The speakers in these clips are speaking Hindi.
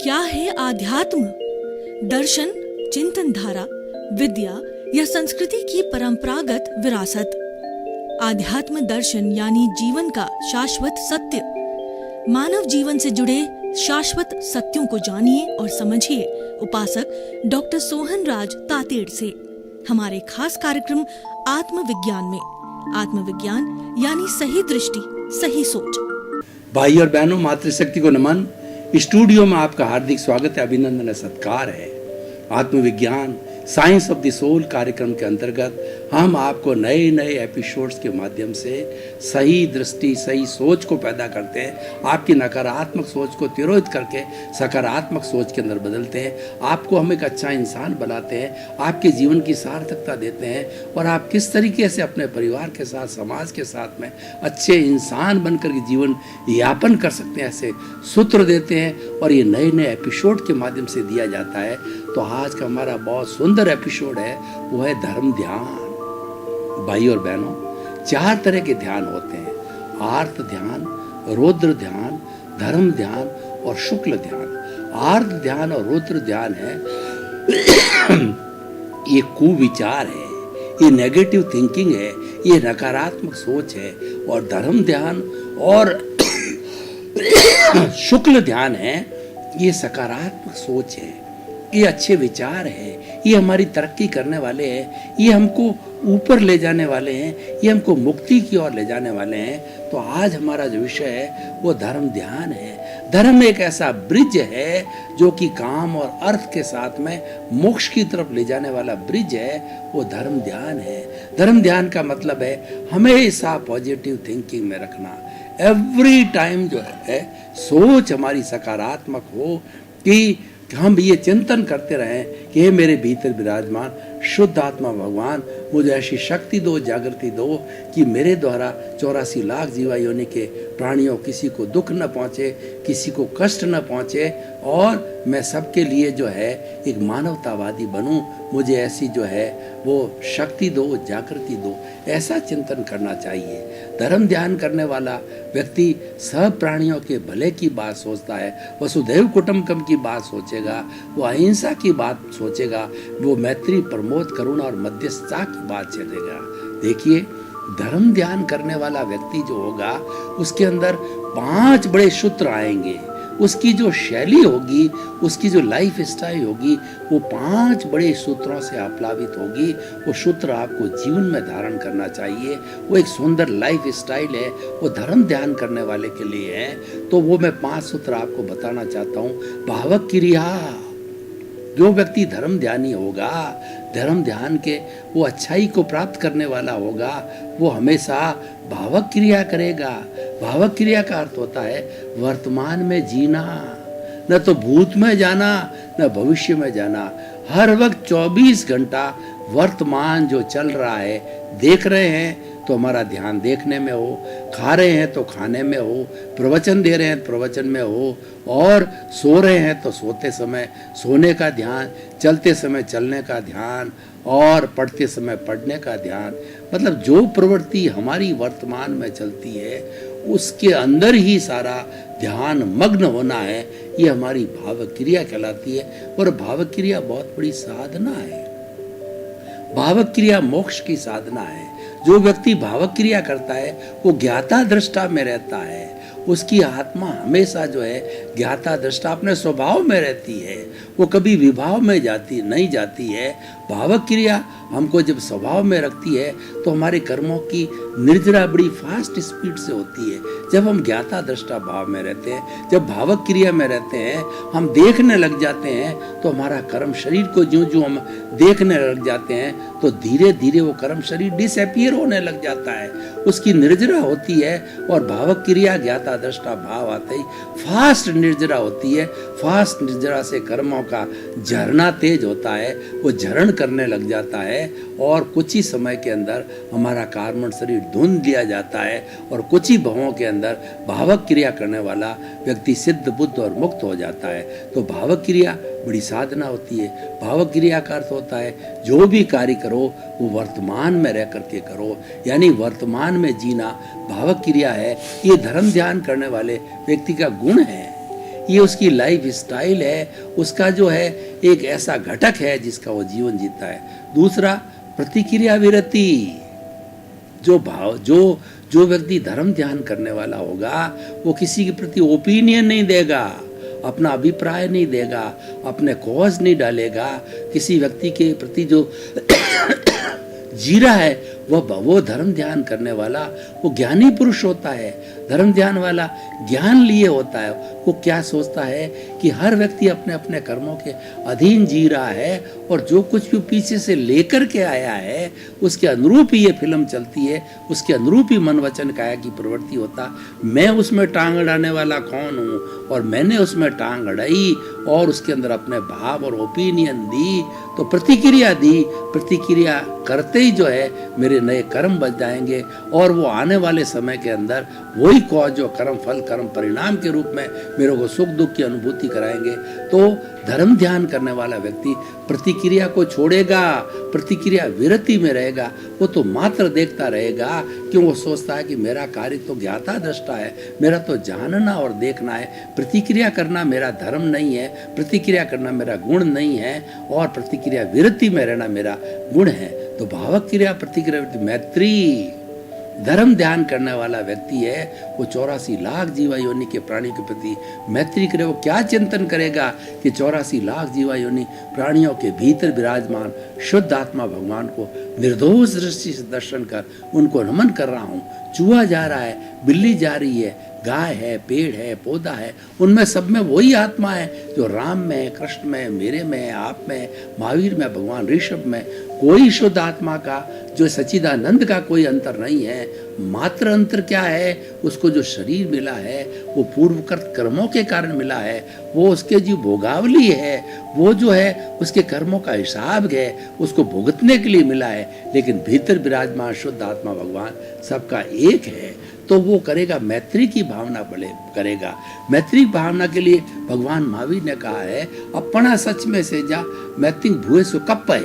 क्या है आध्यात्म? दर्शन, चिंतन धारा, विद्या या संस्कृति की परंपरागत विरासत। आध्यात्म दर्शन यानी जीवन का शाश्वत सत्य। मानव जीवन से जुड़े शाश्वत सत्यों को जानिए और समझिए उपासक डॉक्टर सोहन राज तातेड़ से हमारे खास कार्यक्रम आत्मविज्ञान में। आत्मविज्ञान यानी सही दृष्टि, सही सोच। भाई और बहनों, मातृशक्ति को नमन। स्टूडियो में आपका हार्दिक स्वागत है, अभिनंदन है, सत्कार है। आत्मविज्ञान साइंस ऑफ द सोल कार्यक्रम के अंतर्गत हम आपको नए नए एपिसोड्स के माध्यम से सही दृष्टि, सही सोच को पैदा करते हैं। आपकी नकारात्मक सोच को तिरोहित करके सकारात्मक सोच के अंदर बदलते हैं। आपको हम एक अच्छा इंसान बनाते हैं, आपके जीवन की सार्थकता देते हैं और आप किस तरीके से अपने परिवार के साथ, समाज के साथ में अच्छे इंसान बनकर के जीवन यापन कर सकते हैं, ऐसे सूत्र देते हैं और ये नए नए एपिसोड के माध्यम से दिया जाता है। तो आज का हमारा बहुत सुंदर एपिसोड है, वो है धर्म ध्यान। भाई और बहनों, 4 तरह के ध्यान होते हैं: आर्त ध्यान, रौद्र ध्यान, धर्म ध्यान और शुक्ल ध्यान। आर्त ध्यान और रौद्र ध्यान है ये कुविचार है, ये नेगेटिव थिंकिंग है, ये नकारात्मक सोच है। और धर्म ध्यान और शुक्ल ध्यान है, ये सकारात्मक सोच है, ये अच्छे विचार है, ये हमारी तरक्की करने वाले हैं, ये हमको ऊपर ले जाने वाले हैं, ये हमको मुक्ति की ओर ले जाने वाले हैं। तो आज हमारा जो विषय है वो धर्म ध्यान है। धर्म एक ऐसा ब्रिज है जो कि काम और अर्थ के साथ में मोक्ष की तरफ ले जाने वाला ब्रिज है, वो धर्म ध्यान है। धर्म ध्यान का मतलब है हमेशा पॉजिटिव थिंकिंग में रखना। एवरी टाइम जो है सोच हमारी सकारात्मक हो कि हम ये चिंतन करते रहें कि हे मेरे भीतर विराजमान शुद्ध आत्मा भगवान, मुझे ऐसी शक्ति दो, जागृति दो कि मेरे द्वारा 84 लाख जीवा योनि के प्राणियों किसी को दुख न पहुँचे, किसी को कष्ट न पहुँचे और मैं सबके लिए जो है एक मानवतावादी बनूं। मुझे ऐसी जो है वो शक्ति दो, जागृति दो, ऐसा चिंतन करना चाहिए। धर्म ध्यान करने वाला व्यक्ति सब प्राणियों के भले की बात सोचता है, वसुधैव कुटुंबकम की बात सोचेगा, वो अहिंसा की बात सोचेगा, वो मैत्री, प्रमोद, करुणा और मध्यस्थता की बात चलेगा। देखिए, धर्म ध्यान करने वाला व्यक्ति जो होगा उसके अंदर 5 बड़े सूत्र आएंगे। उसकी जो शैली होगी, उसकी जो लाइफ स्टाइल होगी, वो 5 बड़े सूत्रों से आप्लावित होगी। वो सूत्र आपको जीवन में धारण करना चाहिए। वो एक सुंदर लाइफ स्टाइल है, वो धर्म ध्यान करने वाले के लिए है। तो वो मैं 5 सूत्र आपको बताना चाहता हूँ। भावक क्रिया, जो व्यक्ति धर्म ध्यानी होगा, धर्म ध्यान के वो अच्छाई को प्राप्त करने वाला होगा, वो हमेशा भावक क्रिया करेगा। भावक क्रिया का अर्थ होता है वर्तमान में जीना, न तो भूत में जाना न भविष्य में जाना। हर वक्त 24 घंटा वर्तमान जो चल रहा है देख रहे हैं तो हमारा ध्यान देखने में हो, खा रहे हैं तो खाने में हो, प्रवचन दे रहे हैं तो प्रवचन में हो, और सो रहे हैं तो सोते समय सोने का ध्यान, चलते समय चलने का ध्यान और पढ़ते समय पढ़ने का ध्यान। मतलब जो प्रवृत्ति हमारी वर्तमान में चलती है उसके अंदर ही सारा ध्यान मग्न होना है। ये हमारी भावक क्रिया कहलाती है और भावक क्रिया बहुत बड़ी साधना है। भावक क्रिया मोक्ष की साधना है। जो व्यक्ति भावक क्रिया करता है वो ज्ञाता दृष्टा में रहता है। उसकी आत्मा हमेशा जो है ज्ञाता दृष्टा अपने स्वभाव में रहती है, वो कभी विभाव में नहीं जाती है। भावक क्रिया हमको जब स्वभाव में रखती है तो हमारे कर्मों की निर्जरा बड़ी फास्ट स्पीड से होती है। जब हम ज्ञाता दृष्टा भाव में रहते हैं, जब भावक क्रिया में रहते हैं, हम देखने लग जाते हैं तो हमारा कर्म शरीर को ज्यों हम देखने लग जाते हैं तो धीरे धीरे वो कर्म शरीर डिसअपीयर होने लग जाता है, उसकी निर्जरा होती है। और भावक क्रिया ज्ञाता दृष्टा भाव आते ही फास्ट निर्जरा होती है। फास्ट निर्जरा से कर्मों का झरना तेज होता है, वो झरण करने लग जाता है और कुछ ही समय के अंदर हमारा कार्बन शरीर धुंध लिया जाता है और कुछ ही भावों के अंदर भावक क्रिया करने वाला व्यक्ति सिद्ध, बुद्ध और मुक्त हो जाता है। तो भावक क्रिया बड़ी साधना होती है। भावक क्रिया का अर्थ होता है जो भी कार्य करो वो वर्तमान में रह करके करो, यानी वर्तमान में जीना भावक क्रिया है। ये धर्म ध्यान करने वाले व्यक्ति का गुण है। ये उसकी लाइफ स्टाइल है, उसका जो है एक ऐसा घटक है जिसका वो जीवन जीता है। दूसरा, प्रतिक्रिया विरति। जो व्यक्ति धर्म ध्यान करने वाला होगा वो किसी के प्रति ओपिनियन नहीं देगा, अपना अभिप्राय नहीं देगा, अपने कॉज नहीं डालेगा। किसी व्यक्ति के प्रति जो जी रहा है वो धर्म ध्यान करने वाला वो ज्ञानी पुरुष होता है। धर्म ध्यान वाला ज्ञान लिए होता है। वो क्या सोचता है कि हर व्यक्ति अपने अपने कर्मों के अधीन जी रहा है और जो कुछ भी पीछे से लेकर के आया है उसके अनुरूप ही ये फिल्म चलती है, उसके अनुरूप ही मन वचन काया की प्रवृत्ति होता। मैं उसमें टांग अड़ाने वाला कौन हूँ और मैंने उसमें टांग अड़ाई और उसके अंदर अपने भाव और ओपिनियन दी, तो प्रतिक्रिया दी। प्रतिक्रिया करते ही जो है मेरे नए कर्म बच जाएंगे और वो आने वाले समय के अंदर वही कॉज जो कर्म फल कर्म परिणाम के रूप में मेरे को सुख दुख की अनुभूति कराएंगे। तो धर्म ध्यान करने वाला व्यक्ति प्रतिक्रिया को छोड़ेगा, प्रतिक्रिया विरति में रहेगा। वो तो मात्र देखता रहेगा, क्यों वो सोचता है कि मेरा कार्य तो ज्ञाता दृष्टा है, मेरा तो जानना और देखना है, प्रतिक्रिया करना मेरा धर्म नहीं है, प्रतिक्रिया करना मेरा गुण नहीं है और प्रतिक्रिया विरति में रहना मेरा गुण है। तो भावक क्रिया प्रतिक्रिया मैत्री धर्म ध्यान करने वाला व्यक्ति है, वो 84 लाख जीवा योनि के प्राणी के प्रति मैत्री करे। वो क्या चिंतन करेगा कि 84 लाख जीवा योनि प्राणियों के भीतर विराजमान शुद्ध आत्मा भगवान को निर्दोष दृष्टि से दर्शन कर उनको नमन कर रहा हूँ। चूहा जा रहा है, बिल्ली जा रही है, गाय है, पेड़ है, पौधा है, उनमें सब में वही आत्मा है जो राम में, कृष्ण में, मेरे में, आप में, महावीर में, भगवान ऋषभ में। कोई शुद्ध आत्मा का जो सच्चिदानंद का कोई अंतर नहीं है। मात्र अंतर क्या है, उसको जो शरीर मिला है वो पूर्वकृत कर्मों के कारण मिला है, वो उसके जो भोगावली है, वो जो है उसके कर्मों का हिसाब है, उसको भुगतने के लिए मिला है। लेकिन भीतर विराजमान शुद्ध आत्मा भगवान सबका एक है। तो वो करेगा मैत्री की भावना बड़े करेगा। मैत्री भावना के लिए भगवान महावीर ने कहा है, अपना सच में से जा मैत्री भूए सो कप है,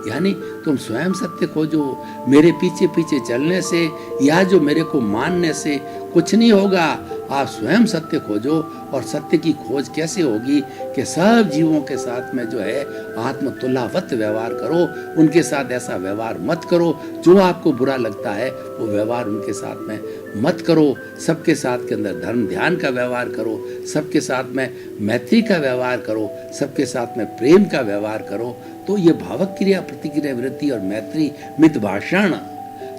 यानी तुम स्वयं सत्य खोजो। मेरे पीछे पीछे चलने से या जो मेरे को मानने से कुछ नहीं होगा। आप स्वयं सत्य खोजो। और सत्य की खोज कैसे होगी कि सब जीवों के साथ में जो है आत्मतुल्यवत व्यवहार करो, उनके साथ ऐसा व्यवहार मत करो जो आपको बुरा लगता है, वो व्यवहार उनके साथ में मत करो। सबके साथ के अंदर धर्म ध्यान का व्यवहार करो, सबके साथ में मैत्री का व्यवहार करो, सबके साथ में प्रेम का व्यवहार करो। तो ये भावक क्रिया प्रतिक्रिया वृत्ति और मैत्री मित भाषण,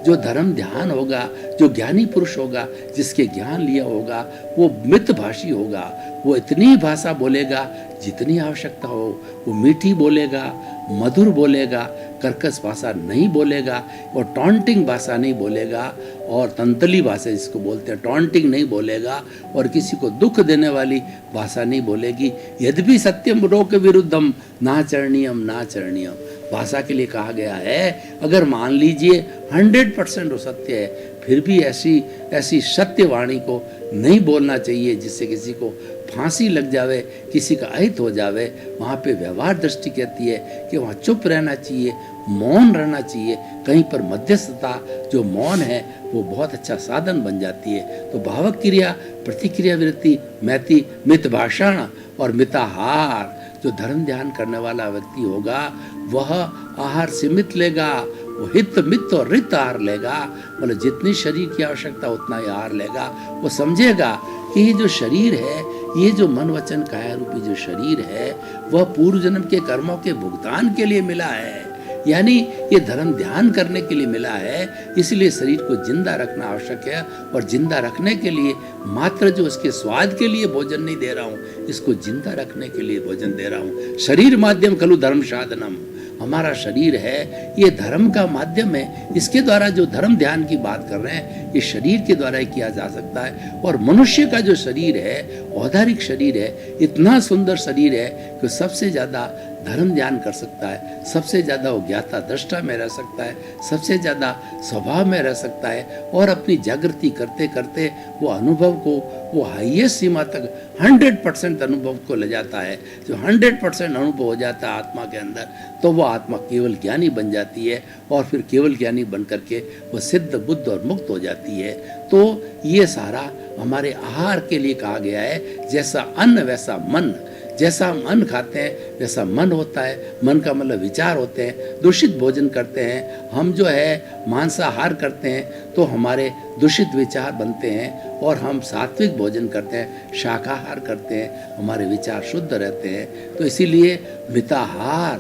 जो धर्म ध्यान होगा, जो ज्ञानी पुरुष होगा, जिसके ज्ञान लिया होगा, वो मित भाषी होगा। वो इतनी भाषा बोलेगा जितनी आवश्यकता हो। वो मीठी बोलेगा, मधुर बोलेगा, कर्कश भाषा नहीं बोलेगा और टॉन्टिंग भाषा नहीं बोलेगा और तंतली भाषा जिसको बोलते हैं टॉन्टिंग नहीं बोलेगा और किसी को दुख देने वाली भाषा नहीं बोलेगी। यद्यपि सत्यम रोक विरुद्धम नाचरणीयम नाचरणीयम भाषा के लिए कहा गया है। अगर मान लीजिए 100% वो सत्य है, फिर भी ऐसी सत्य वाणी को नहीं बोलना चाहिए जिससे किसी को फांसी लग जावे, किसी का अहित हो जावे। वहाँ पे व्यवहार दृष्टि कहती है कि वहाँ चुप रहना चाहिए, मौन रहना चाहिए। कहीं पर मध्यस्थता जो मौन है वो बहुत अच्छा साधन बन जाती है। तो भावक क्रिया प्रतिक्रिया वृत्ति मैत्री मित भाषण और मिताहार, जो धर्म ध्यान करने वाला व्यक्ति होगा वह आहार सीमित लेगा, वो हित मित और रित आहार लेगा। मतलब जितनी शरीर की आवश्यकता उतना ही आहार लेगा। वो समझेगा कि ये जो शरीर है, ये जो मन वचन काया रूपी जो शरीर है, वह पूर्व जन्म के कर्मों के भुगतान के लिए मिला है, यानी ये धर्म ध्यान करने के लिए मिला है। इसलिए शरीर को जिंदा रखना आवश्यक है और जिंदा रखने के लिए मात्र जो इसके स्वाद के लिए भोजन नहीं दे रहा हूँ, इसको जिंदा रखने के लिए भोजन दे रहा हूँ। शरीर माध्यम खलु धर्म साधनम, हमारा शरीर है ये धर्म का माध्यम है। इसके द्वारा जो धर्म ध्यान की बात कर रहे हैं ये शरीर के द्वारा ही किया जा सकता है। और मनुष्य का जो शरीर है, औदारिक शरीर है, इतना सुंदर शरीर है कि सबसे ज्यादा धर्म ध्यान कर सकता है, सबसे ज़्यादा वो ज्ञाता दृष्टा में रह सकता है, सबसे ज़्यादा स्वभाव में रह सकता है और अपनी जागृति करते करते वो अनुभव को वो हाईएस्ट सीमा तक 100% अनुभव को ले जाता है। जो 100% अनुभव हो जाता है आत्मा के अंदर, तो वो आत्मा केवल ज्ञानी बन जाती है और फिर केवल ज्ञानी बन करके वो सिद्ध बुद्ध और मुक्त हो जाती है। तो ये सारा हमारे आहार के लिए कहा गया है, जैसा अन्न वैसा मन। जैसा हम अन्न खाते हैं वैसा मन होता है, मन का मतलब विचार होते हैं। दूषित भोजन करते हैं हम, जो है मांसाहार करते हैं तो हमारे दूषित विचार बनते हैं, और हम सात्विक भोजन करते हैं, शाकाहार करते हैं, हमारे विचार शुद्ध रहते हैं। तो इसीलिए मिताहार,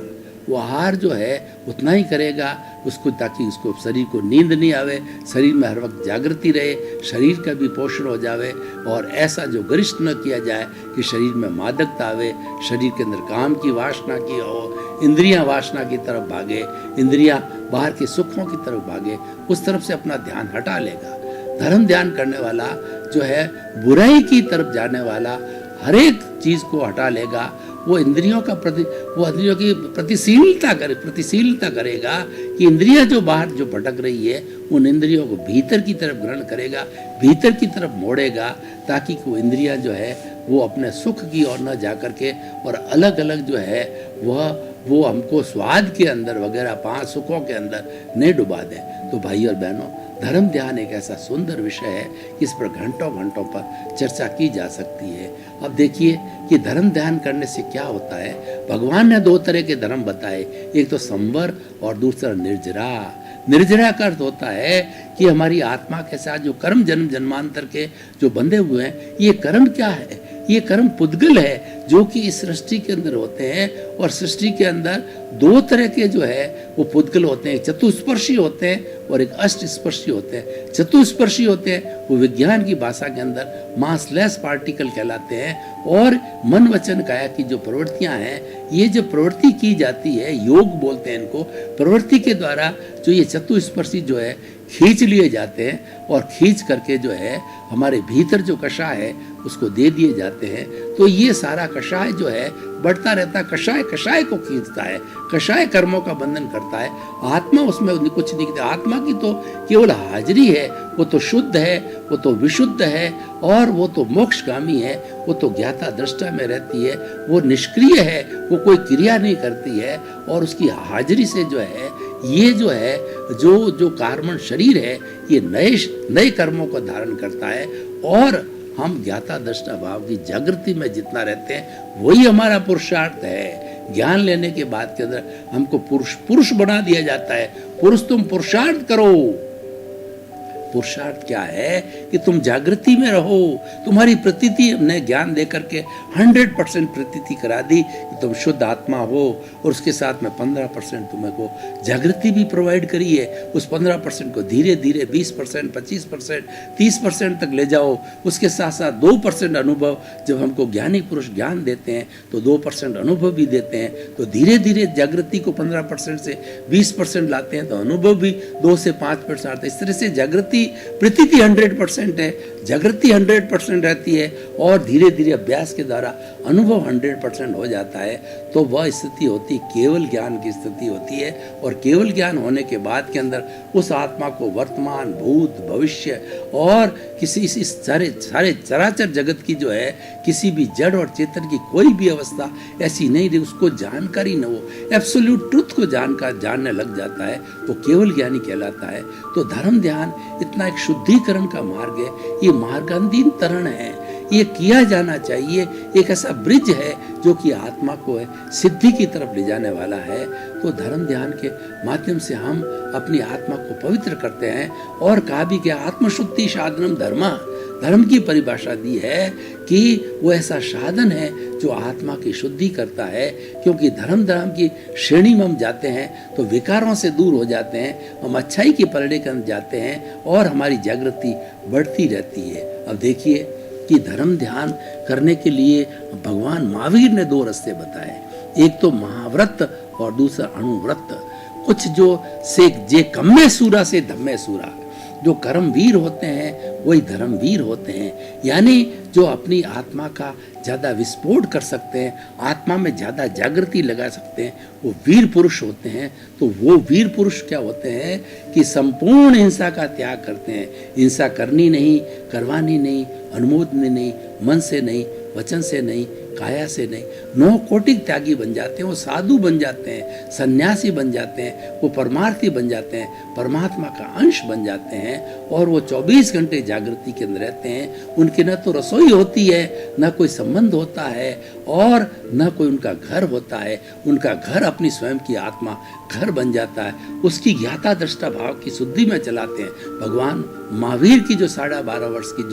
वो आहार जो है उतना ही करेगा उसको, ताकि उसको शरीर को नींद नहीं आवे, शरीर में हर वक्त जागृति रहे, शरीर का भी पोषण हो जावे, और ऐसा जो गरिष्ठ न किया जाए कि शरीर में मादकता आवे, शरीर के अंदर काम की वासना की हो, इंद्रियां वासना की तरफ भागे, इंद्रियां बाहर के सुखों की तरफ भागे, उस तरफ से अपना ध्यान हटा लेगा। धर्म ध्यान करने वाला जो है बुराई की तरफ जाने वाला हर एक चीज को हटा लेगा। वो इंद्रियों की प्रतिशीलता करेगा कि इंद्रियां जो बाहर जो भटक रही है उन इंद्रियों को भीतर की तरफ ग्रहण करेगा, भीतर की तरफ मोड़ेगा, ताकि वो इंद्रियां जो है वो अपने सुख की ओर न जा करके और अलग अलग जो है वो हमको स्वाद के अंदर वगैरह 5 सुखों के अंदर नहीं डुबा दे। तो भाई और बहनों, धर्म ध्यान एक ऐसा सुंदर विषय है कि इस पर घंटों घंटों पर चर्चा की जा सकती है। अब देखिए कि धर्म ध्यान करने से क्या होता है। भगवान ने 2 तरह के धर्म बताए, एक तो संवर और दूसरा निर्जरा। निर्जरा का अर्थ होता है कि हमारी आत्मा के साथ जो कर्म जन्म जन्मांतर के जो बंधे हुए हैं, ये कर्म क्या है? ये कर्म पुद्गल है जो कि इस सृष्टि के अंदर होते हैं, और सृष्टि के अंदर 2 तरह के जो है वो पुद्गल होते हैं, चतुस्पर्शी होते हैं और एक अष्टस्पर्शी होते हैं। चतुस्पर्शी होते हैं वो विज्ञान की भाषा के अंदर मासलेस पार्टिकल कहलाते हैं, और मन वचन काया की जो प्रवृत्तियां हैं, ये जो प्रवृत्ति की जाती है, योग बोलते हैं इनको, प्रवृत्ति के द्वारा जो ये चतुस्पर्शी जो है खींच लिए जाते हैं, और खींच करके जो है हमारे भीतर जो कषाय है उसको दे दिए जाते हैं। तो ये सारा कषाय जो है बढ़ता रहता है, कषाय को खींचता है, कषाय कर्मों का बंधन करता है। आत्मा उसमें कुछ नहीं करता। आत्मा की तो केवल हाजिरी है, वो तो शुद्ध है, वो तो विशुद्ध है, और वो तो मोक्षगामी है, वो तो ज्ञाता दृष्टा में रहती है, वो निष्क्रिय है, वो कोई क्रिया नहीं करती है, और उसकी हाजिरी से जो है ये जो है जो कार्बन शरीर है ये नए कर्मों को धारण करता है, और हम ज्ञाता दृष्टा भाव की जागृति में जितना रहते हैं वही हमारा पुरुषार्थ है। ज्ञान लेने के बाद के अंदर हमको पुरुष बना दिया जाता है। पुरुष तुम पुरुषार्थ करो। पुरुषार्थ क्या है कि तुम जागृति में रहो। तुम्हारी प्रतीति हमने ज्ञान दे करके 100% प्रतीति करा दी कि तुम शुद्ध आत्मा हो, और उसके साथ में 15% तुमको जागृति भी प्रोवाइड करी है। उस 15% को धीरे धीरे 20%, 25%, 30% तक ले जाओ। उसके साथ साथ 2% अनुभव, जब हमको ज्ञानी पुरुष ज्ञान देते हैं तो 2% अनुभव भी देते हैं। तो धीरे धीरे जागृति को 15% से 20% लाते हैं, तो अनुभव भी 2 से 5% आता है। इस तरह से जागृति प्रतीति 100% है, जागृति 100% रहती है, और धीरे धीरे अभ्यास के द्वारा अनुभव 100% हो जाता है। तो वह स्थिति होती केवल ज्ञान की स्थिति होती है, और केवल ज्ञान होने के बाद के अंदर उस आत्मा को वर्तमान, भूत, भविष्य और किसी इस सारे चराचर जगत की जो है किसी भी जड़ और चेतन की कोई भी अवस्था ऐसी नहीं रही, उसको जानकारी न हो, एब्सोल्यूट ट्रुथ को जानने लग जाता है, वो केवल ज्ञानी कहलाता है। तो धर्म ध्यान इतना एक शुद्धिकरण का मार्ग है, ये मार्गांधीन तरण है, ये किया जाना चाहिए। एक ऐसा ब्रिज है जो कि आत्मा को है सिद्धि की तरफ ले जाने वाला है। तो धर्म ध्यान के माध्यम से हम अपनी आत्मा को पवित्र करते हैं। और कहा भी कि आत्मशुद्धि साधनम धर्म, धर्म की परिभाषा दी है कि वो ऐसा साधन है जो आत्मा की शुद्धि करता है। क्योंकि धर्म की श्रेणी में हम जाते हैं तो विकारों से दूर हो जाते हैं, हम अच्छाई की पलड़े के अंदर जाते हैं, और हमारी जागृति बढ़ती रहती है। अब देखिए कि धर्म ध्यान करने के लिए भगवान महावीर ने 2 रास्ते बताए, एक तो महाव्रत और दूसरा अणुव्रत। कुछ जो से जे कम्मे सूरा से धम्मे सूरा, जो कर्मवीर होते हैं वही धर्मवीर होते हैं। यानी जो अपनी आत्मा का ज़्यादा विस्फोट कर सकते हैं, आत्मा में ज़्यादा जागृति लगा सकते हैं, वो वीर पुरुष होते हैं। तो वो वीर पुरुष क्या होते हैं कि संपूर्ण हिंसा का त्याग करते हैं। हिंसा करनी नहीं, करवानी नहीं, अनुमोदनी नहीं, मन से नहीं, वचन से नहीं, काया से नहीं, 9 कोटिक त्यागी बन जाते हैं, वो साधु बन जाते हैं, सन्यासी बन जाते हैं, वो परमार्थी बन जाते हैं, परमात्मा का अंश बन जाते हैं और वो 24 घंटे जागृति के अंदर रहते हैं। उनकी न तो रसोई होती है, न कोई संबंध होता है और न कोई उनका घर होता है। उनका घर अपनी स्वयं की आत्मा घर बन जाता है। उसकी ज्ञाता दृष्टा भाव की शुद्धि में चलाते हैं। भगवान महावीर की जो 12.5 वर्ष की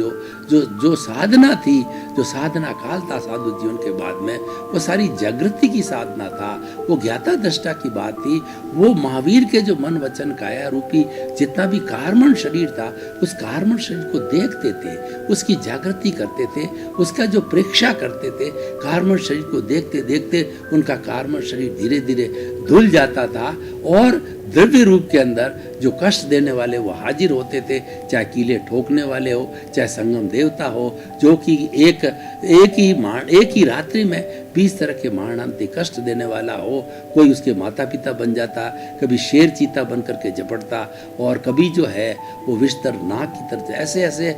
जो साधना थी, जो साधना काल था साधु जीवन के बाद में, वो सारी जागृति की साधना था, वो ज्ञाता दृष्टा की बात थी। वो महावीर के जो मन वचन काया रूपी जितना भी कार्मण शरीर था, उस कार्मण शरीर को देखते थे, उसकी जागृति करते थे, उसका जो प्रेक्षा करते थे। कार्मण शरीर को देखते देखते उनका कार्मण शरीर धीरे धीरे धुल जाता था और द्रव्य रूप के अंदर जो कष्ट देने वाले वो हाजिर होते थे, चाहे कीले ठोकने वाले हो, चाहे संगम देवता हो, जो कि एक ही रात्रि में 20 तरह के मारणांतिक कष्ट देने वाला हो। कोई उसके माता पिता बन जाता, कभी शेर चीता बन करके झपटता और कभी जो है वो विस्तर नाग की तरह ऐसे ऐसे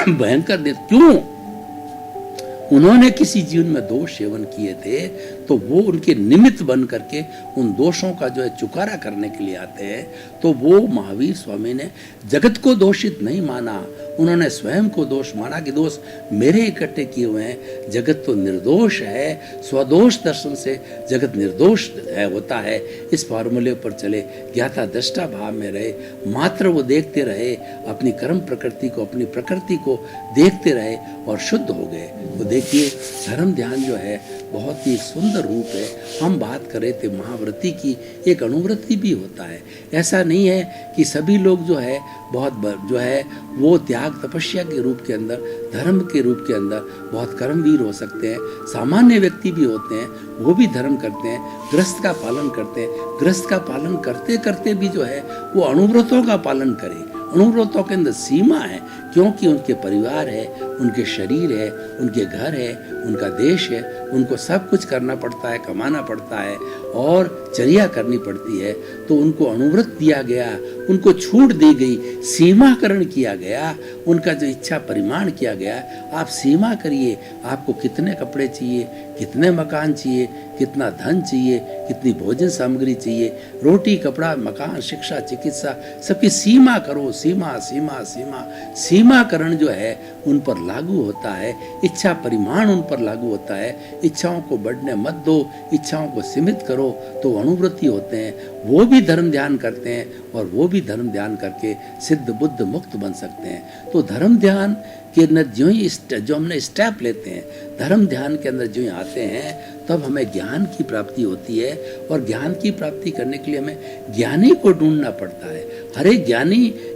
भयंकर दे। क्यों? उन्होंने किसी जीवन में दोष सेवन किए थे तो वो उनके निमित्त बन करके उन दोषों का जो है चुकारा करने के लिए आते हैं। तो वो महावीर स्वामी ने जगत को दोषित नहीं माना, उन्होंने स्वयं को दोष माना कि दोष मेरे इकट्ठे किए हुए हैं। जगत तो निर्दोष है, स्वदोष दर्शन से जगत निर्दोष है होता है। इस फॉर्मूले पर चले, ज्ञाता दृष्टा भाव में रहे, मात्र वो देखते रहे, अपनी कर्म प्रकृति को, अपनी प्रकृति को देखते रहे और शुद्ध हो गए। तो देखिए धर्म ध्यान जो है बहुत ही सुंदर रूप है। हम बात कर रहे थे महाव्रती की, एक अनुव्रति भी होता है। ऐसा नहीं है कि सभी लोग जो है जो है वो त्याग तपस्या के रूप के अंदर, धर्म के रूप के अंदर बहुत कर्मवीर हो सकते हैं। सामान्य व्यक्ति भी होते हैं, वो भी धर्म करते हैं, गृहस्थ का पालन करते हैं। गृहस्थ का पालन करते करते भी जो है वो अनुव्रतों का पालन करें। अनुव्रतों के अंदर सीमा है, क्योंकि उनके परिवार है, उनके शरीर है, उनके घर है, उनका देश है, उनको सब कुछ करना पड़ता है, कमाना पड़ता है और चर्या करनी पड़ती है। तो उनको अनुव्रत दिया गया, उनको छूट दी गई, सीमाकरण किया गया, उनका जो इच्छा परिमाण किया गया। आप सीमा करिए, आपको कितने कपड़े चाहिए, कितने मकान चाहिए, कितना धन चाहिए, कितनी भोजन सामग्री चाहिए, रोटी कपड़ा मकान शिक्षा चिकित्सा सबकी सीमा करो। सीमा सीमा सीमा सीमाकरण जो है उन पर लागू होता है, इच्छा परिमाण उन पर लागू होता है। इच्छाओं को बढ़ने मत दो, इच्छाओं को सीमित करो, तो अनुव्रती होते हैं। वो भी धर्म ध्यान करते हैं और वो भी धर्म ध्यान करके सिद्ध बुद्ध मुक्त बन सकते हैं। तो धर्म ध्यान के अंदर जो हमने स्टेप लेते हैं, धर्म ध्यान के अंदर जो आते हैं, तब हमें ज्ञान की प्राप्ति होती है। और ज्ञान की प्राप्ति करने के लिए हमें ज्ञानी को ढूंढना पड़ता है। हर एक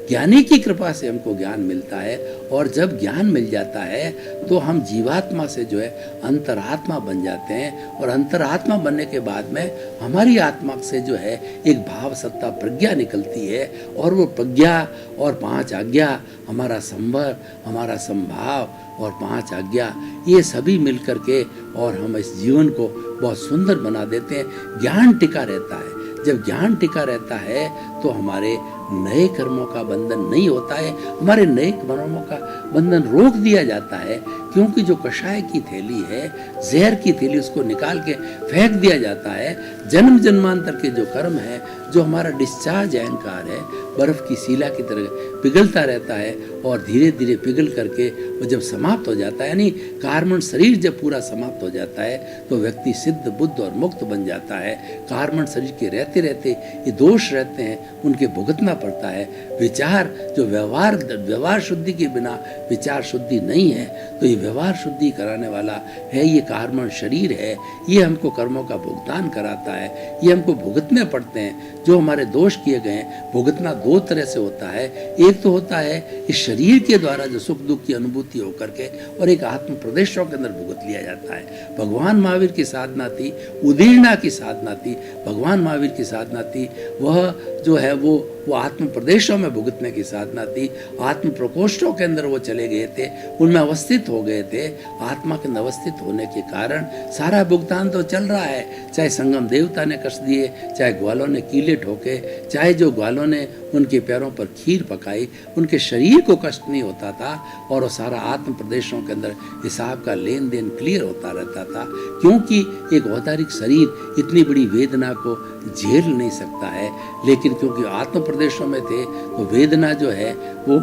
ज्ञानी की कृपा से हमको ज्ञान मिलता है। और जब ज्ञान मिल जाता है तो हम जीवात्मा से जो है अंतरात्मा बन जाते हैं। और अंतरात्मा बनने के बाद में हमारी आत्मा से जो है एक भाव सत्ता प्रज्ञा निकलती है। और वो प्रज्ञा और 5 आज्ञा, हमारा संवर, हमारा संभाव और 5 आज्ञा, ये सभी मिलकर के और हम इस जीवन को बहुत सुंदर बना देते हैं। ज्ञान टिका रहता है। जब ज्ञान टिका रहता है तो हमारे नए कर्मों का बंधन नहीं होता है, हमारे नए कर्मों का बंधन रोक दिया जाता है। क्योंकि जो कषाय की थैली है, जहर की थैली, उसको निकाल के फेंक दिया जाता है। जन्म जन्मांतर के जो कर्म है, जो हमारा डिस्चार्ज अहंकार है, बर्फ की शिला की तरह पिघलता रहता है और धीरे धीरे पिघल करके वो जब समाप्त हो जाता है, यानी कार्मण शरीर जब पूरा समाप्त हो जाता है, तो व्यक्ति सिद्ध बुद्ध और मुक्त बन जाता है। कार्मण शरीर के रहते रहते ये दोष रहते हैं, उनके भुगतना पड़ता है। विचार जो व्यवहार शुद्धि के बिना विचार शुद्धि नहीं है, तो ये व्यवहार शुद्धि कराने वाला है, ये कार्मण शरीर है। ये हमको कर्मों का भुगतान कराता है, ये हमको भुगतने पड़ते हैं। जो हमारे दोष किए गए हैं, भुगतना 2 तरह से होता है। एक तो होता है इस शरीर के द्वारा जो सुख दुख की अनुभूति होकर के, और एक आत्म प्रदेशों के अंदर भुगत लिया जाता है। भगवान महावीर की साधना थी, उदीर्णा की साधना थी। भगवान महावीर की साधना थी, वह जो है वो वो आत्म प्रदेशों में भुगतने की साधना थी। आत्म प्रकोष्ठों के अंदर वो चले गए थे, उनमें अवस्थित हो गए थे। आत्मा के अंदर अवस्थित होने के कारण सारा भुगतान तो चल रहा है, चाहे संगम देवता ने कष्ट दिए, चाहे ग्वालों ने कीले ठोके, चाहे जो ग्वालों ने उनके पैरों पर खीर पकाई, उनके शरीर को कष्ट नहीं होता था और वो सारा आत्म प्रदेशों के अंदर हिसाब का लेन देन क्लियर होता रहता था, क्योंकि एक औदारिक शरीर इतनी बड़ी वेदना को झेल नहीं सकता है। लेकिन क्योंकि आत्म प्रदेशों में थे तो वेदना जो है वो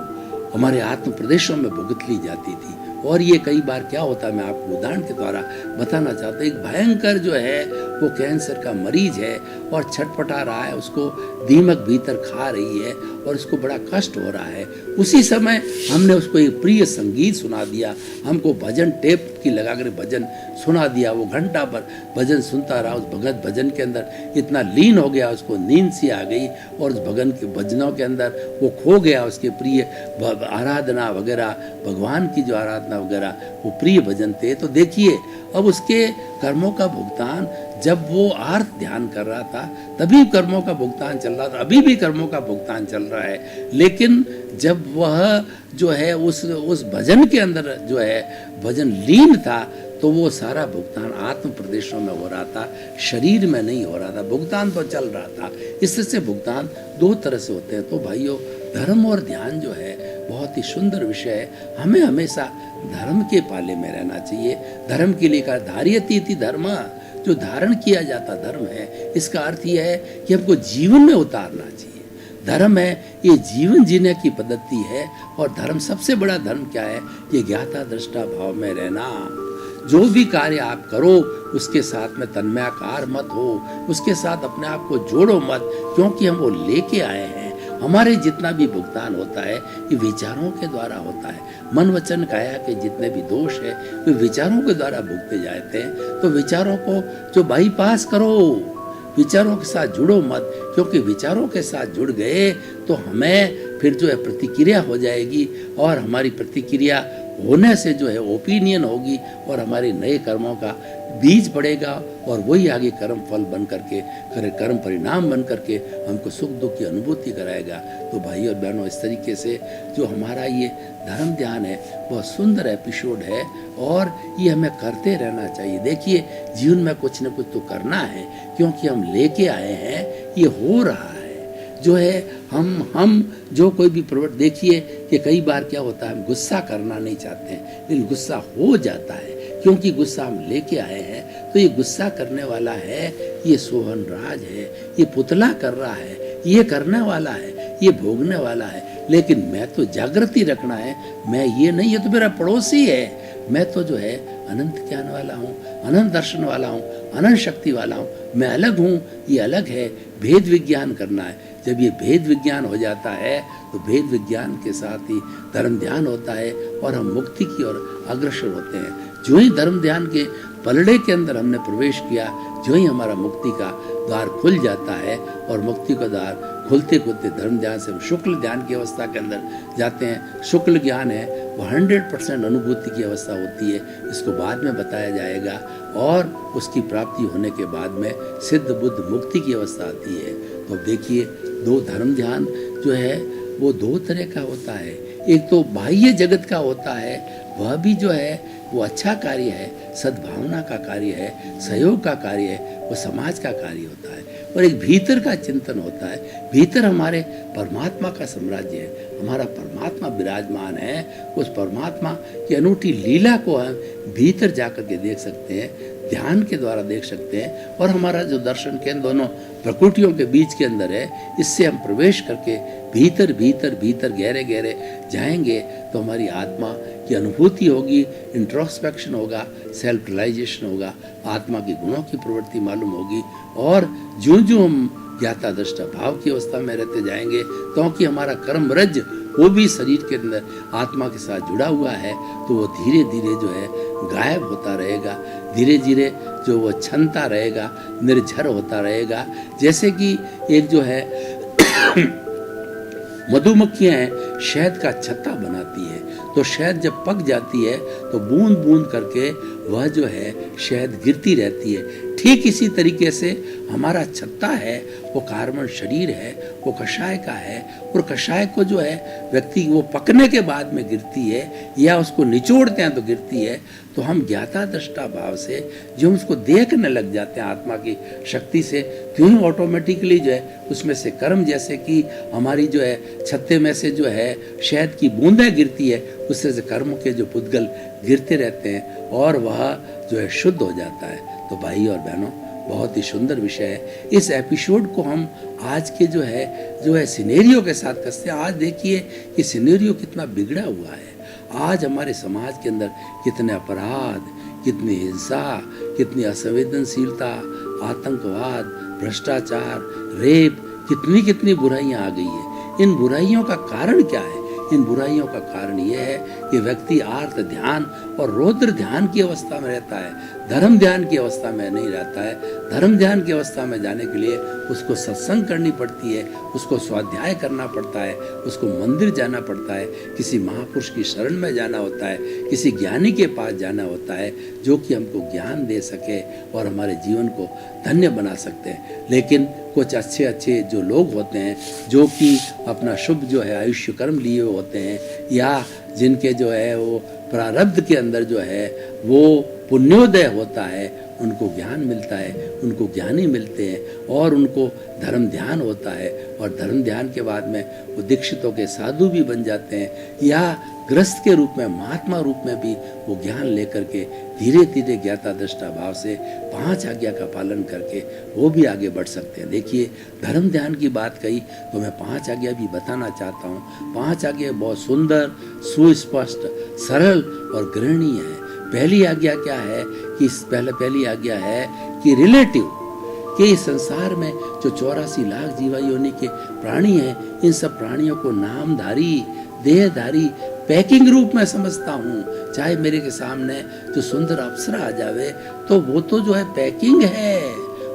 हमारे आत्म प्रदेशों में भुगत ली जाती थी। और ये कई बार क्या होता है, मैं आपको उदाहरण के द्वारा बताना चाहता हूँ। एक भयंकर जो है वो कैंसर का मरीज है और छटपटा रहा है, उसको दीमक भीतर खा रही है और उसको बड़ा कष्ट हो रहा है। उसी समय हमने उसको एक प्रिय संगीत सुना दिया, हमको भजन टेप की लगाकर भजन सुना दिया। वो घंटा पर भजन सुनता रहा, उस भगत भजन के अंदर इतना लीन हो गया, उसको नींद सी आ गई और उस भगन के भजनों के अंदर वो खो गया। उसके प्रिय आराधना वगैरह, भगवान की जो आराधना वगैरह वो प्रिय भजन थे। तो देखिए अब उसके कर्मों का भुगतान, जब वो आर्त ध्यान कर रहा था तभी कर्मों का भुगतान चल रहा था, अभी भी कर्मों का भुगतान चल रहा है। लेकिन जब वह जो है उस भजन के अंदर जो है भजन लीन था तो वो सारा भुगतान आत्म प्रदेशों में हो रहा था, शरीर में नहीं हो रहा था। भुगतान तो चल रहा था। इस तरह से भुगतान दो तरह से होते हैं। तो भाइयों, धर्म और ध्यान जो है बहुत ही सुंदर विषय है। हमें हमेशा धर्म के पाले में रहना चाहिए। धर्म के लिए कहा धार्यति इति धर्म, जो धारण किया जाता धर्म है, इसका अर्थ यह है कि हमको जीवन में उतारना चाहिए। धर्म है ये जीवन जीने की पद्धति है। और धर्म, सबसे बड़ा धर्म क्या है? ये ज्ञाता दृष्टा भाव में रहना। जो भी कार्य आप करो उसके साथ में तन्मयाकार मत हो, उसके साथ अपने आप को जोड़ो मत, क्योंकि हम वो लेके आए हैं। हमारे जितना भी भुगतान होता है ये विचारों के द्वारा होता है। मन वचन काया के जितने भी दोष है वे विचारों के द्वारा भुगते जाते हैं। तो विचारों को जो बाईपास करो, विचारों के साथ जुड़ो मत, क्योंकि विचारों के साथ जुड़ गए तो हमें फिर जो है प्रतिक्रिया हो जाएगी और हमारी प्रतिक्रिया होने से जो है ओपिनियन होगी और हमारे नए कर्मों का बीज पड़ेगा और वही आगे कर्म फल बन करके, कर्म परिणाम बन करके हमको सुख दुख की अनुभूति कराएगा। तो भाई और बहनों, इस तरीके से जो हमारा ये धर्म ध्यान है बहुत सुंदर एपिसोड है और ये हमें करते रहना चाहिए। देखिए जीवन में कुछ न कुछ तो करना है, क्योंकि हम लेके आए हैं, ये हो रहा है जो है। हम जो कोई भी प्रवृत्ति, देखिए कि कई बार क्या होता है, हम गुस्सा करना नहीं चाहते हैं लेकिन गुस्सा हो जाता है, क्योंकि गुस्सा हम लेके आए हैं। तो ये गुस्सा करने वाला है, ये सोहन राज है, ये पुतला कर रहा है, ये करने वाला है, ये भोगने वाला है। लेकिन मैं तो जागृति रखना है, मैं ये नहीं, ये तो मेरा पड़ोसी है। मैं तो जो है अनंत ज्ञान वाला हूँ, अनंत दर्शन वाला हूँ, अनंत शक्ति वाला हूँ। मैं अलग हूँ, ये अलग है। भेद विज्ञान करना है। जब ये भेद विज्ञान हो जाता है तो भेद विज्ञान के साथ ही धर्म ध्यान होता है और हम मुक्ति की ओर अग्रसर होते हैं। जो ही धर्म ध्यान के पलड़े के अंदर हमने प्रवेश किया, जो ही हमारा मुक्ति का द्वार खुल जाता है और मुक्ति का द्वार खुलते खुलते धर्म ध्यान से हम शुक्ल ध्यान की अवस्था के अंदर जाते हैं। शुक्ल ज्ञान है वो 100% अनुभूति की अवस्था होती है, इसको बाद में बताया जाएगा। और उसकी प्राप्ति होने के बाद में सिद्ध बुद्ध मुक्ति की अवस्था आती है। तो देखिए दो धर्म ध्यान जो है वो दो तरह का होता है। एक तो बाह्य जगत का होता है, वह भी जो है वो अच्छा कार्य है, सद्भावना का कार्य है, सहयोग का कार्य है, वो समाज का कार्य होता है। और एक भीतर का चिंतन होता है। भीतर हमारे परमात्मा का साम्राज्य है, हमारा परमात्मा विराजमान है। उस परमात्मा की अनूठी लीला को हम भीतर जाकर के देख सकते हैं, ध्यान के द्वारा देख सकते हैं। और हमारा जो दर्शन के दोनों प्रकृतियों के बीच के अंदर है, इससे हम प्रवेश करके भीतर भीतर भीतर गहरे गहरे जाएंगे तो हमारी आत्मा की अनुभूति होगी, इंट्रोस्पेक्शन होगा, सेल्फ रियलाइजेशन होगा, आत्मा के गुणों की प्रवृत्ति मालूम होगी। और जो जो हम ज्ञाता दृष्टा भाव की अवस्था में रहते जाएंगे, क्योंकि हमारा कर्म रज वो भी शरीर के अंदर आत्मा के साथ जुड़ा हुआ है, तो वो धीरे धीरे जो है गायब होता रहेगा, धीरे धीरे जो वो छनता रहेगा, निर्झर होता रहेगा। जैसे कि एक जो है मधुमक्खियां हैं, शहद का छत्ता बनाती है, तो शहद जब पक जाती है तो बूंद बूंद करके वह जो है शहद गिरती रहती है। ठीक इसी तरीके से हमारा छत्ता है वो कार्बन शरीर है, वो कषाय का है, और कषाय को जो है व्यक्ति वो पकने के बाद में गिरती है या उसको निचोड़ते हैं तो गिरती है। तो हम ज्ञाता दृष्टा भाव से जो उसको देखने लग जाते हैं आत्मा की शक्ति से, क्यों ही ऑटोमेटिकली जो है उसमें से कर्म, जैसे कि हमारी जो है छत्ते में से जो है शहद की बूंदें गिरती है, उससे से कर्म के जो पुद्गल गिरते रहते हैं और वह जो है शुद्ध हो जाता है। तो भाई और बहनों, बहुत ही सुंदर विषय है। इस एपिसोड को हम आज के जो है सिनेरियो के साथ कसते हैं। आज देखिए कि सिनेरियो कितना बिगड़ा हुआ है। आज हमारे समाज के अंदर कितने अपराध, कितनी हिंसा, कितनी असंवेदनशीलता, आतंकवाद, भ्रष्टाचार, रेप, कितनी कितनी बुराइयां आ गई है। इन बुराइयों का कारण क्या है? इन बुराइयों का कारण यह है कि व्यक्ति आर्त ध्यान और रौद्र ध्यान की अवस्था में रहता है, धर्म ध्यान की अवस्था में नहीं रहता है। धर्म ध्यान की अवस्था में जाने के लिए उसको सत्संग करनी पड़ती है, उसको स्वाध्याय करना पड़ता है, उसको मंदिर जाना पड़ता है, किसी महापुरुष की शरण में जाना होता है, किसी ज्ञानी के पास जाना होता है जो कि हमको ज्ञान दे सके और हमारे जीवन को धन्य बना सकते हैं। लेकिन कुछ अच्छे अच्छे जो लोग होते हैं जो कि अपना शुभ जो है आयुष्य कर्म लिए होते हैं, या जिनके जो है वो प्रारब्ध के अंदर जो है वो पुण्योदय होता है, उनको ज्ञान मिलता है, उनको ज्ञानी मिलते हैं और उनको धर्म ध्यान होता है। और धर्म ध्यान के बाद में वो दीक्षितों के साधु भी बन जाते हैं, या ग्रस्त के रूप में, महात्मा रूप में भी वो ज्ञान लेकर के धीरे धीरे ज्ञाता दृष्टा भाव से 5 आज्ञा का पालन करके वो भी आगे बढ़ सकते हैं। देखिए, धर्म ध्यान की बात कही तो मैं 5 आज्ञा भी बताना चाहता हूँ। 5 आज्ञा बहुत सुंदर, सुस्पष्ट, सरल और ग्रहणीय है। पहली आज्ञा क्या है कि पहली आज्ञा है कि रिलेटिव, कि इस संसार में जो 84 लाख जीवा योनि के प्राणी हैं, इन सब प्राणियों को नामधारी, देहधारी, पैकिंग रूप में समझता हूँ। चाहे मेरे के सामने जो सुंदर अप्सरा आ जावे तो वो तो जो है पैकिंग है,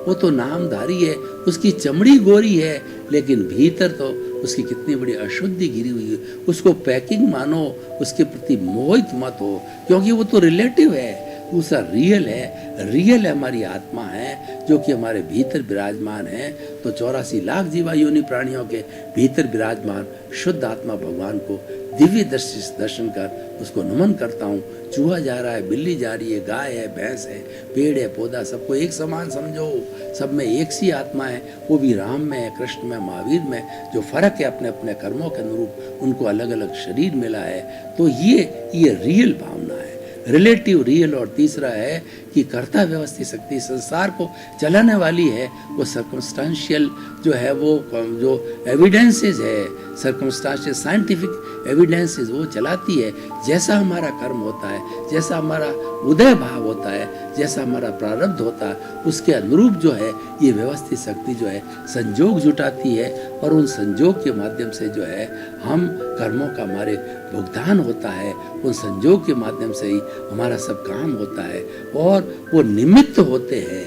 वो तो नामधारी है, उसकी चमड़ी गोरी है, लेकिन भीतर तो उसकी कितनी बड़ी अशुद्धि घिरी हुई है। उसको पैकिंग मानो, उसके प्रति मोहित मत हो, क्योंकि वो तो रिलेटिव है। दूसरा रियल है। रियल है हमारी आत्मा है जो कि हमारे भीतर विराजमान है। तो 84 लाख जीवा योनि प्राणियों के भीतर विराजमान शुद्ध आत्मा भगवान को दिव्य दर्शन कर उसको नमन करता हूँ। चूहा जा रहा है, बिल्ली जा रही है, गाय है, भैंस है, पेड़ है, पौधा, सबको एक समान समझो। सब में एक सी आत्मा है, वो भी राम में है, कृष्ण में, महावीर में। जो फर्क है अपने अपने कर्मों के अनुरूप उनको अलग अलग शरीर मिला है। तो ये रियल भावना है, रिलेटिव, रियल। और तीसरा है कि कर्ता व्यवस्थित शक्ति संसार को चलाने वाली है। वो सर्कमस्टांशियल जो है, वो जो एविडेंसेस है, सर्कमस्टांशियल साइंटिफिक एविडेंसेस वो चलाती है। जैसा हमारा कर्म होता है, जैसा हमारा उदय भाव होता है, जैसा हमारा प्रारब्ध होता है, उसके अनुरूप जो है ये व्यवस्थित शक्ति जो है संजोग जुटाती है। और उन संजोग के माध्यम से जो है हम कर्मों का हमारे भुगतान होता है। उन संजोग के माध्यम से ही हमारा सब काम होता है और वो निमित्त होते हैं।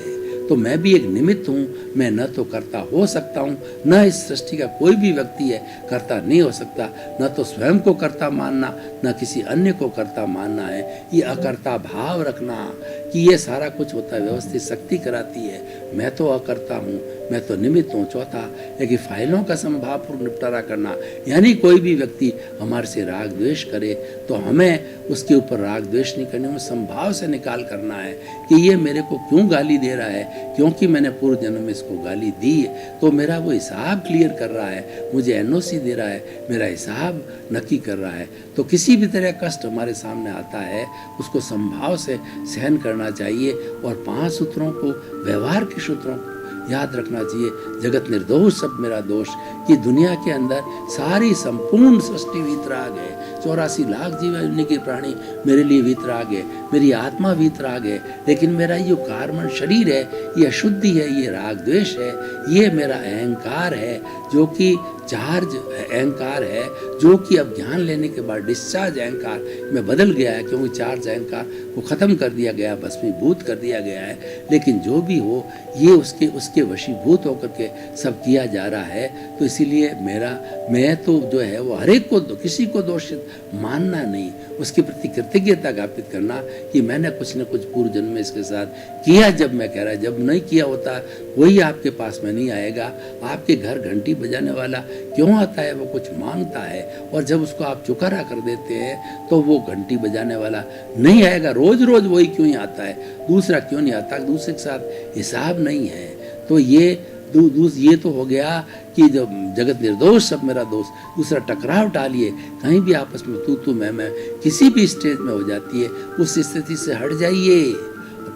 तो मैं भी एक निमित्त हूँ। मैं न तो कर्ता हो सकता हूँ, न इस सृष्टि का कोई भी व्यक्ति है कर्ता नहीं हो सकता। न तो स्वयं को कर्ता मानना, न किसी अन्य को कर्ता मानना है। ये अकर्ता भाव रखना कि ये सारा कुछ होता है, व्यवस्थित शक्ति कराती है। मैं तो अकर्ता हूँ, मैं तो निमित्त हूँ। चौथा है कि फाइलों का संभावपूर्ण निपटारा करना, यानी कोई भी व्यक्ति हमारे से राग द्वेष करे तो हमें उसके ऊपर राग द्वेष नहीं करने में संभाव से निकाल करना है कि ये मेरे को क्यों गाली दे रहा है, क्योंकि मैंने पूर्व जन्म में इसको गाली दी तो मेरा वो हिसाब क्लियर कर रहा है, मुझे एनओसी दे रहा है, मेरा हिसाब नक्की कर रहा है। तो किसी भी तरह कष्ट हमारे सामने आता है उसको संभाव से सहन करना चाहिए। और 5 सूत्रों को, व्यवहार के सूत्रों को याद रखना चाहिए। जगत निर्दोष सब मेरा दोष, कि दुनिया के अंदर सारी संपूर्ण सृष्टि वीतराग है। 84 लाख जीव योनि के प्राणी मेरे लिए वीतराग है, मेरी आत्मा वीतराग है। लेकिन मेरा ये कार्बन शरीर है, ये अशुद्धि है, ये राग द्वेष है, ये मेरा अहंकार है जो कि चार्ज अहंकार है, जो कि अब ज्ञान लेने के बाद डिस्चार्ज अहंकार में बदल गया है, क्योंकि चार्ज अहंकार को खत्म कर दिया गया, भस्मीभूत कर दिया गया है। लेकिन जो भी हो ये उसके वशीभूत होकर के सब किया जा रहा है। तो इसीलिए मैं तो जो है वो हर एक को, किसी को दोषित मानना नहीं, उसके प्रति कृतज्ञता ज्ञापित करना कि मैंने कुछ न कुछ पूर्व जन्म में इसके साथ किया। जब मैं कह रहा, जब नहीं किया होता कोई आपके पास में नहीं आएगा। आपके घर घंटी बजाने वाला क्यों आता है? वो कुछ मांगता है, और जब उसको आप चुकारा कर देते हैं तो वो घंटी बजाने वाला नहीं आएगा। रोज रोज वही क्यों ही आता है? दूसरा क्यों नहीं आता? दूसरे के साथ हिसाब नहीं है। तो ये तो हो गया कि जब जगत निर्दोष सब मेरा दोस्त। दूसरा, टकराव टालिए। कहीं भी आपस में तू मैं किसी भी स्टेज में हो जाती है, उस स्थिति से हट जाइए,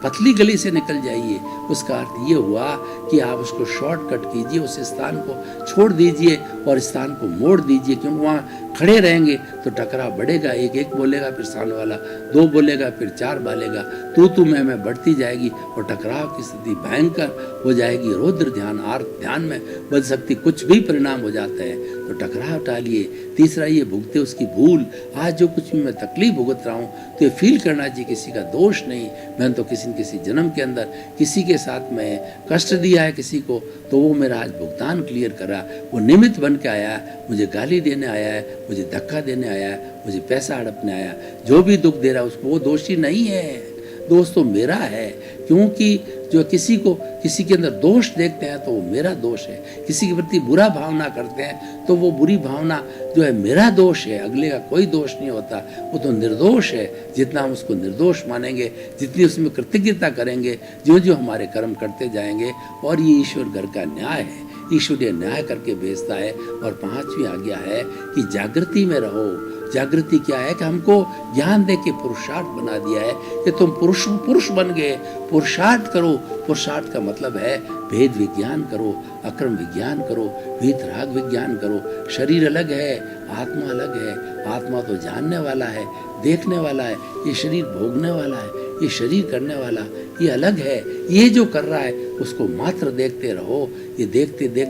पतली गली से निकल जाइए। उसका अर्थ ये हुआ कि आप उसको शॉर्टकट कीजिए, उस स्थान को छोड़ दीजिए और स्थान को मोड़ दीजिए, क्योंकि वहाँ खड़े रहेंगे तो टकराव बढ़ेगा। एक बोलेगा, फिर सामने वाला दो बोलेगा, फिर चार बोलेगा, तू मैं बढ़ती जाएगी और टकराव की स्थिति भयंकर हो जाएगी। रौद्र ध्यान आर्त ध्यान में बदल सकती, कुछ भी परिणाम हो जाते हैं। तो टकराव टालिए। तीसरा, ये भुगते उसकी भूल। आज जो कुछ भी मैं तकलीफ भुगत रहा हूँ तो ये फील करना चाहिए किसी का दोष नहीं। मैंने तो किसी न किसी जन्म के अंदर किसी के साथ में कष्ट दिया है किसी को, तो वो मेरा आज भुगतान क्लियर करा। वो निमित्त बन के आया है, मुझे गाली देने आया है, मुझे धक्का देने आया है, मुझे पैसा हड़पने आया। जो भी दुख दे रहा है उसको, वो दोषी नहीं है, दोष तो मेरा है। क्योंकि जो किसी के अंदर दोष देखते हैं तो वो मेरा दोष है। किसी के प्रति बुरा भावना करते हैं तो वो बुरी भावना जो है मेरा दोष है, अगले का कोई दोष नहीं होता। वो तो निर्दोष है। जितना हम उसको निर्दोष मानेंगे, जितनी उसमें कृतज्ञता करेंगे, जो जो हमारे कर्म करते जाएंगे। और ये ईश्वर घर का न्याय है, ईश्वरीय न्याय करके भेजता है। और 5वीं आज्ञा है कि जागृति में रहो। जागृति क्या है? कि हमको ज्ञान दे के पुरुषार्थ बना दिया है कि तुम पुरुष बन गए, पुरुषार्थ करो। पुरुषार्थ का मतलब है भेद विज्ञान करो, अक्रम विज्ञान करो, वीतराग विज्ञान करो। शरीर अलग है, आत्मा अलग है। आत्मा तो जानने वाला है, देखने वाला है। ये शरीर भोगने वाला है, ये शरीर करने वाला, ये अलग है। ये जो कर रहा है उसको मात्र देखते रहो। ये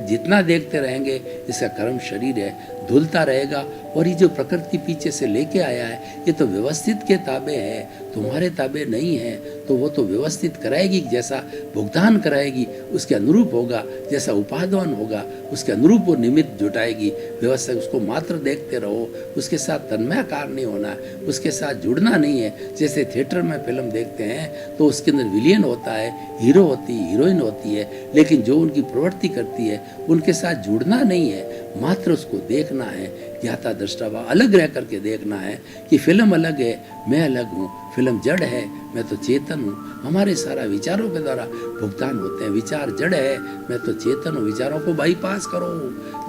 जितना देखते रहेंगे, इसका कर्म शरीर है, धुलता रहेगा। और ये जो प्रकृति पीछे से लेके आया है, ये तो व्यवस्थित के ताबे है, तुम्हारे ताबे नहीं है। तो वो तो व्यवस्थित कराएगी, जैसा भुगतान कराएगी उसके अनुरूप होगा, जैसा उपादान होगा उसके अनुरूप वो निमित्त जुटाएगी। व्यवस्था, उसको मात्र देखते रहो, उसके साथ तन्मयाकार नहीं होना है, उसके साथ जुड़ना नहीं है। जैसे थिएटर में फिल्म देखते हैं तो उसके अंदर विलेन होता है, हीरो होती है, हीरोइन होती है, लेकिन जो उनकी प्रवृत्ति करती है उनके साथ जुड़ना नहीं है, मात्र उसको देखना है। ज्ञाता दृष्टा अलग रह करके देखना है कि फिल्म अलग है, मैं अलग हूँ। फिल्म जड़ है, मैं तो चेतन हूँ। हमारे सारा विचारों के द्वारा भुगतान होते हैं। विचार जड़ है, मैं तो चेतन हूँ। विचारों को बाईपास करो,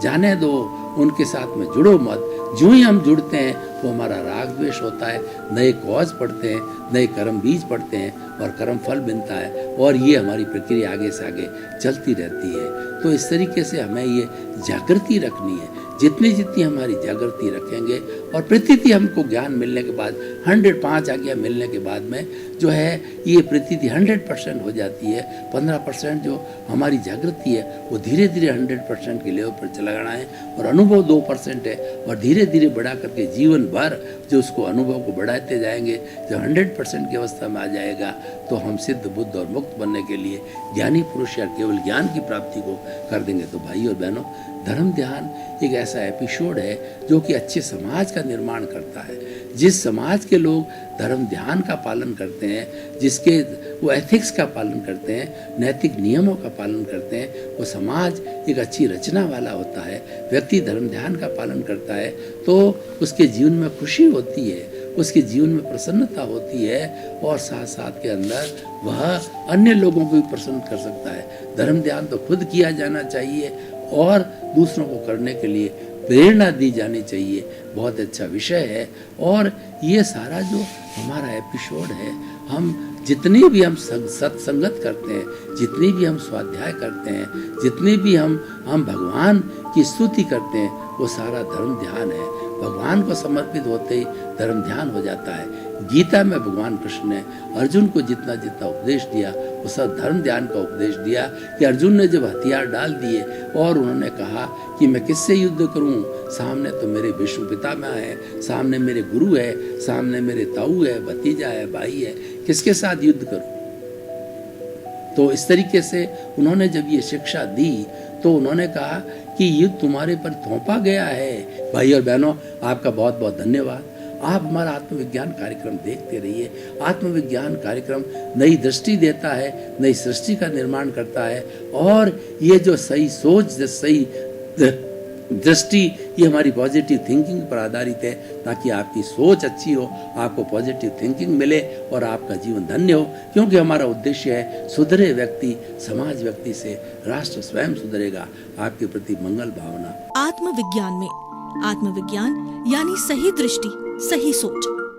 जाने दो, उनके साथ में जुड़ो मत। जो ही हम जुड़ते हैं वो हमारा राग द्वेष होता है, नए कॉज पढ़ते हैं, नए कर्म बीज पढ़ते हैं और कर्म फल बनता है। और ये हमारी प्रक्रिया आगे से आगे चलती रहती है। तो इस तरीके से हमें ये जागृति रखनी है। जितनी हमारी जागृति रखेंगे और प्रतीति हमको ज्ञान मिलने के बाद 105 आज्ञा मिलने के बाद में जो है ये प्रतीति 100% हो जाती है। 15% जो हमारी जागृति है वो धीरे धीरे 100% के लेवल पर चला जाना है। और अनुभव 2% है और धीरे धीरे बढ़ा करके जीवन भर जो उसको अनुभव को बढ़ाते जाएंगे। जब 100% की अवस्था में आ जाएगा तो हम सिद्ध बुद्ध और मुक्त बनने के लिए ज्ञानी पुरुष या केवल ज्ञान की प्राप्ति को कर देंगे। तो भाई और बहनों, धर्म ध्यान एक ऐसा एपिसोड है जो कि अच्छे समाज का निर्माण करता है। जिस समाज के लोग धर्म ध्यान का पालन करते हैं, जिसके वो एथिक्स का पालन करते हैं, नैतिक नियमों का पालन करते हैं, वो समाज एक अच्छी रचना वाला होता है। व्यक्ति धर्म ध्यान का पालन करता है तो उसके जीवन में खुशी होती है, उसके जीवन में प्रसन्नता होती है और साथ साथ के अंदर वह अन्य लोगों को भी प्रसन्न कर सकता है। धर्म ध्यान तो खुद किया जाना चाहिए और दूसरों को करने के लिए प्रेरणा दी जानी चाहिए। बहुत अच्छा विषय है। और ये सारा जो हमारा एपिसोड है, हम जितनी भी हम सत्संगत करते हैं, जितनी भी हम स्वाध्याय करते हैं, जितनी भी हम भगवान की स्तुति करते हैं, वो सारा धर्म ध्यान है। भगवान को समर्पित होते ही धर्म ध्यान हो जाता है। गीता में भगवान कृष्ण ने अर्जुन को जितना उपदेश दिया वो सब धर्म ध्यान का उपदेश दिया। कि अर्जुन ने जब हथियार डाल दिए और उन्होंने कहा कि मैं किससे युद्ध करूं, सामने तो मेरे विष्णु पितामह है, सामने मेरे गुरु है, सामने मेरे ताऊ है, भतीजा है, भाई है, किसके साथ युद्ध करूं। तो इस तरीके से उन्होंने जब ये शिक्षा दी तो उन्होंने कहा कि युद्ध तुम्हारे पर थोपा गया है। भाई और बहनों, आपका बहुत बहुत धन्यवाद। आप हमारा आत्मविज्ञान कार्यक्रम देखते रहिए। आत्मविज्ञान कार्यक्रम नई दृष्टि देता है, नई सृष्टि का निर्माण करता है, और ये जो सही सोच, सही दृष्टि, ये हमारी पॉजिटिव थिंकिंग पर आधारित है, ताकि आपकी सोच अच्छी हो, आपको पॉजिटिव थिंकिंग मिले और आपका जीवन धन्य हो। क्योंकि हमारा उद्देश्य है सुधरे व्यक्ति, समाज व्यक्ति से राष्ट्र स्वयं सुधरेगा। आपके प्रति मंगल भावना। आत्मविज्ञान में आत्मविज्ञान यानी सही दृष्टि, सही सोच।